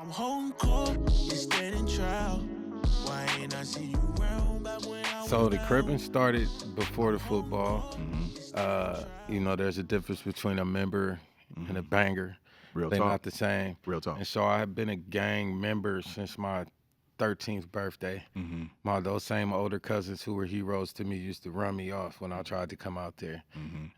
I'm holding court, you standing trial. Why ain't I see you round back when I So was the down? cripping started before the football. There's a difference between a member and a banger. Real They're talk. not the same. Real talk. And so I have been a gang member since my 13th birthday. Those same older cousins who were heroes to me used to run me off when I tried to come out there.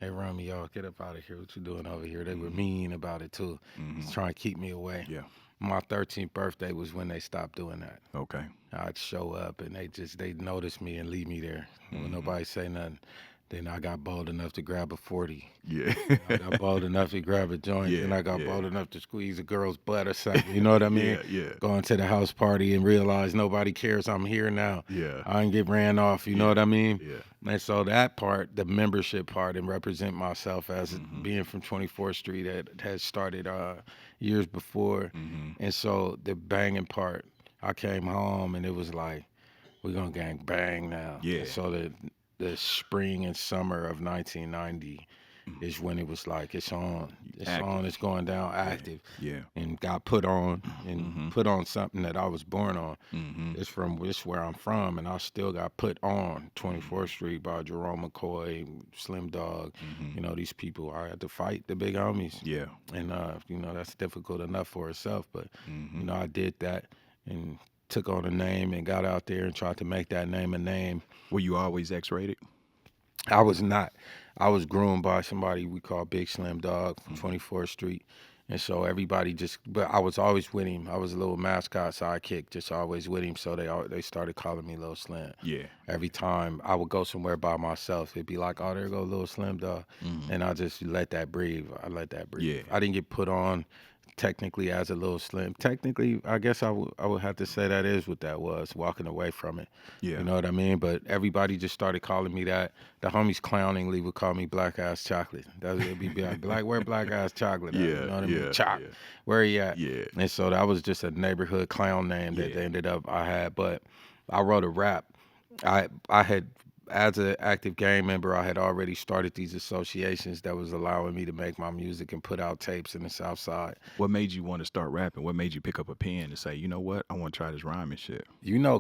They run me off. Get up out of here. What you doing over here? They were mean about it too. Just trying to keep me away. Yeah. My 13th birthday was when they stopped doing that. Okay. I'd show up and they notice me and leave me there. When nobody say nothing. Then I got bold enough to grab a 40. Yeah. I got bold enough to grab a joint. Yeah, And I got yeah. bold enough to squeeze a girl's butt or something. You know what I mean? Yeah. Going to the house party and realize nobody cares I'm here now. Yeah. I didn't get ran off. You know what I mean? Yeah. And so that part, the membership part, and represent myself as being from 24th Street that has started years before. And so the banging part, I came home and it was like, we're going to gang bang now. Yeah. And so the spring and summer of 1990 is when it was like, it's on. It's Active. on, it's going down active. Yeah. And got put on and put on something that I was born on. It's where I'm from, and I still got put on 24th Street by Jerome McCoy, Slim Dog. These people. I had to fight the big homies. Yeah. And that's difficult enough for itself, but I did that and took on a name and got out there and tried to make that name a name. Were you always X-rated? I was not. I was groomed by somebody we call Big Slim Dog from 24th Street. And so everybody but I was always with him. I was a little mascot sidekick, just always with him. So they started calling me Lil Slim. Yeah. Every time I would go somewhere by myself, it'd be like, oh, there go Lil Slim Dog. And I just let that breathe. I let that breathe. Yeah. I didn't get put on technically as a Lil Slim. Technically, I guess I would have to say that is what that was, walking away from it. Yeah. You know what I mean? But everybody just started calling me that. The homies clowningly would call me Black Ass Chocolate. It'd be like, where Black Ass Chocolate at? Yeah, You know what I mean? yeah, Chop. yeah. Where he at? Yeah. And so that was just a neighborhood clown name that they ended up I had. But I wrote a rap. I had, as an active gang member, I had already started these associations that was allowing me to make my music and put out tapes in the South Side. What made you want to start rapping? What made you pick up a pen and say, you know what, I want to try this rhyming shit?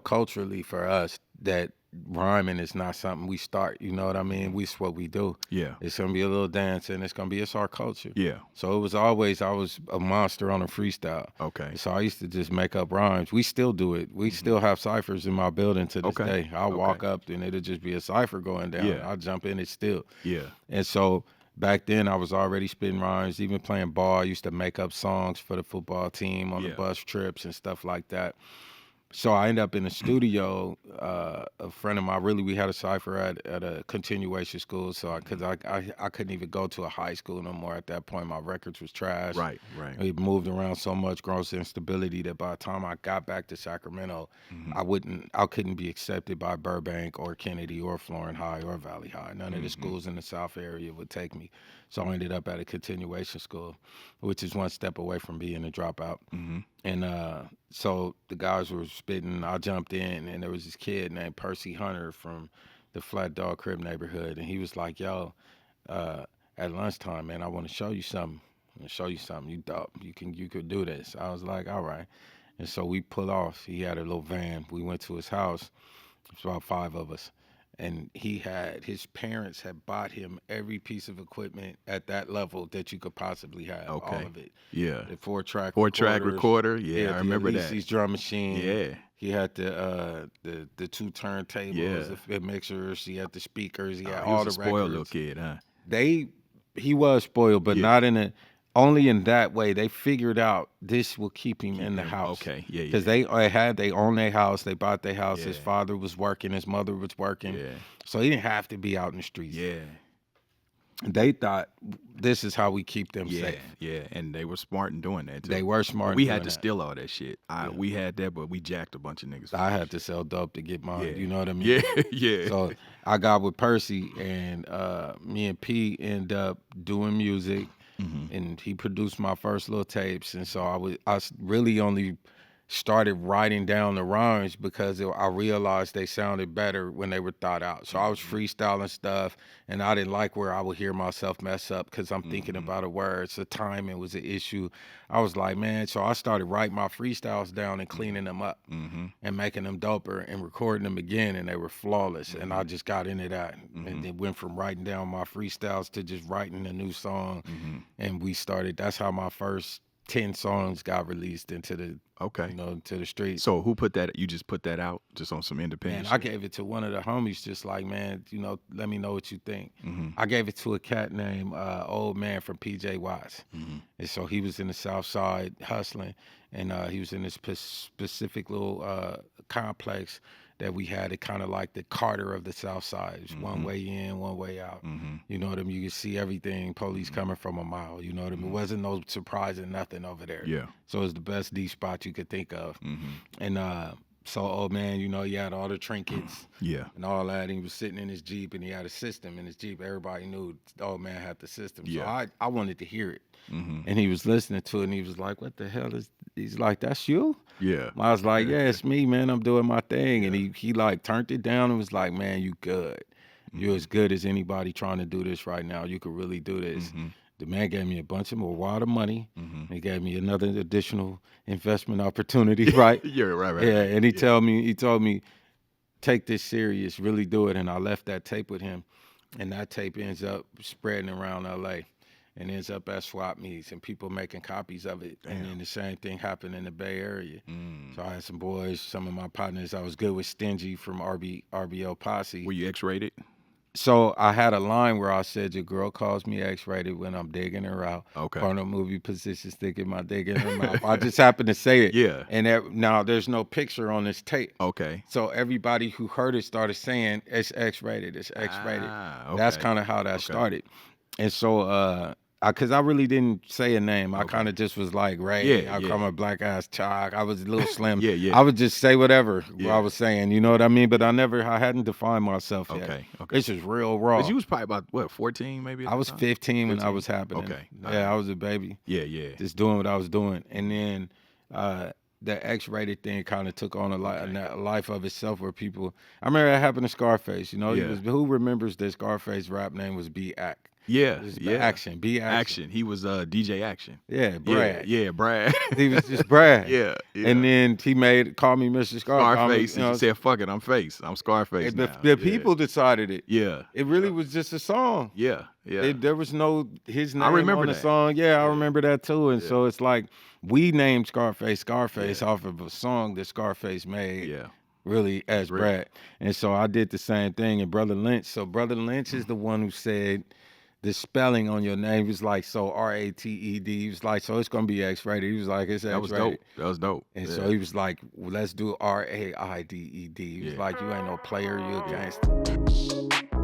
Culturally for us, that rhyming is not something we start, you know what I mean? It's what we do. Yeah. It's going to be a little dancing. It's our culture. Yeah. So it was always, I was a monster on a freestyle. Okay. So I used to just make up rhymes. We still do it. We still have ciphers in my building to this day. I'll walk up and it'll just be a cipher going down. Yeah. I'll jump in it still. Yeah. And so back then I was already spitting rhymes, even playing ball. I used to make up songs for the football team on the bus trips and stuff like that. So I ended up in the studio. A friend of mine, we had a cipher at a continuation school. So because I couldn't even go to a high school no more at that point. My records was trash. Right. We moved around so much, gross instability, that by the time I got back to Sacramento, I couldn't be accepted by Burbank or Kennedy or Florence High or Valley High. None of the schools in the South area would take me. So I ended up at a continuation school, which is one step away from being a dropout. And so the guys were spitting. I jumped in, and there was this kid named Percy Hunter from the Flat Dog Crip neighborhood, and he was like, "Yo, at lunchtime, man, I want to show you something. You dope. You could do this." I was like, "All right." And so we pull off. He had a little van. We went to his house. It's about 5 of us. And his parents had bought him every piece of equipment at that level that you could possibly have. Okay. All of it. Yeah. The 4-track recorder. Yeah, I remember that. His drum machine. Yeah. He had the 2 turntables, the mixers. He had the speakers. He had He all was the a spoiled records. little kid, huh? He was spoiled, but not only in that way. They figured out this will keep him in the house. Okay, yeah. Because they owned their house. They bought their house. His father was working. His mother was working. Yeah. So he didn't have to be out in the streets. Yeah. They thought this is how we keep them safe. Yeah, and they were smart in doing that too. They were smart. We had to steal all that shit. We had that, but we jacked a bunch of niggas. I had to sell dope to get mine. Yeah. You know what I mean? Yeah. So I got with Percy, and me and P ended up doing music, and he produced my first little tapes. And so I really only started writing down the rhymes because I realized they sounded better when they were thought out. So I was freestyling stuff, and I didn't like where I would hear myself mess up because I'm thinking about a word. So timing was an issue. I was like, man, so I started writing my freestyles down and cleaning them up and making them doper and recording them again, and they were flawless. And I just got into that and then went from writing down my freestyles to just writing a new song. And we started, that's how my first 10 songs got released into the to the streets. So who put that? You just put that out just on some independent Man, I gave it to one of the homies, just like, man, let me know what you think. I gave it to a cat named Old Man from PJ Watts. And so he was in the South Side hustling, and he was in this specific little complex that we had. It kind of like the Carter of the South Side. It's one way in, one way out. You know what I mean? You could see everything, police coming from a mile. You know what I mean? It wasn't no surprising nothing over there. Yeah. So it was the best D spot you could think of. And so Old Man, he had all the trinkets and all that. And he was sitting in his Jeep, and he had a system in his Jeep. Everybody knew the Old Man had the system. So I wanted to hear it. And he was listening to it, and he was like, what the hell is, he's like, that's you? Yeah. I was like, yeah, it's me, man. I'm doing my thing. And he like turned it down and was like, man, you good. You're as good as anybody trying to do this right now. You could really do this. The man gave me a bunch of more wild money. He gave me another additional investment opportunity, right? Yeah, right. Yeah, and he told me, take this serious, really do it. And I left that tape with him, and that tape ends up spreading around LA and ends up at swap meets and people making copies of it. And then the same thing happened in the Bay Area. So I had some boys, some of my partners. I was good with Stingy from RBO Posse. Were you X-rated? So I had a line where I said, your girl calls me X-rated when I'm digging her out. Okay. Porno movie position, sticking my dick in her mouth. I just happened to say it. Yeah. And now there's no picture on this tape. Okay. So everybody who heard it started saying, it's X-rated, it's X-rated. Okay. That's kind of how that started. And so, because I really didn't say a name. I kind of just was like, Ray. I call my black ass Chalk. I was a little slim. I would just say whatever I was saying. You know what I mean? But I hadn't defined myself yet. Okay. This is real raw. But you was probably about, what, 14 maybe? I was 15 when I was happening. Okay. Yeah, I was a baby. Yeah. Just doing what I was doing. And then the X-rated thing kind of took on a life of itself where people, I remember that happened to Scarface. Who remembers that Scarface rap name was B-Ack? Yeah. Action. Action. He was DJ Action. Yeah, Brad. Yeah, Brad. He was just Brad. Yeah. And then he called me Mr. Scarface. He said, fuck it, I'm Face. I'm Scarface now. The people decided it. Yeah. It really was just a song. Yeah. There was no his name I remember on the that. song. Yeah, I remember that too. And so it's like we named Scarface off of a song that Scarface made. Yeah. Really as Brad. And so I did the same thing in Brotha Lynch. So Brotha Lynch is the one who said the spelling on your name was like, so Rated. He was like, so it's going to be X-rated. He was like, it's X-rated. That was dope. And so he was like, well, let's do Raided. He was like, you ain't no player, you a gangster.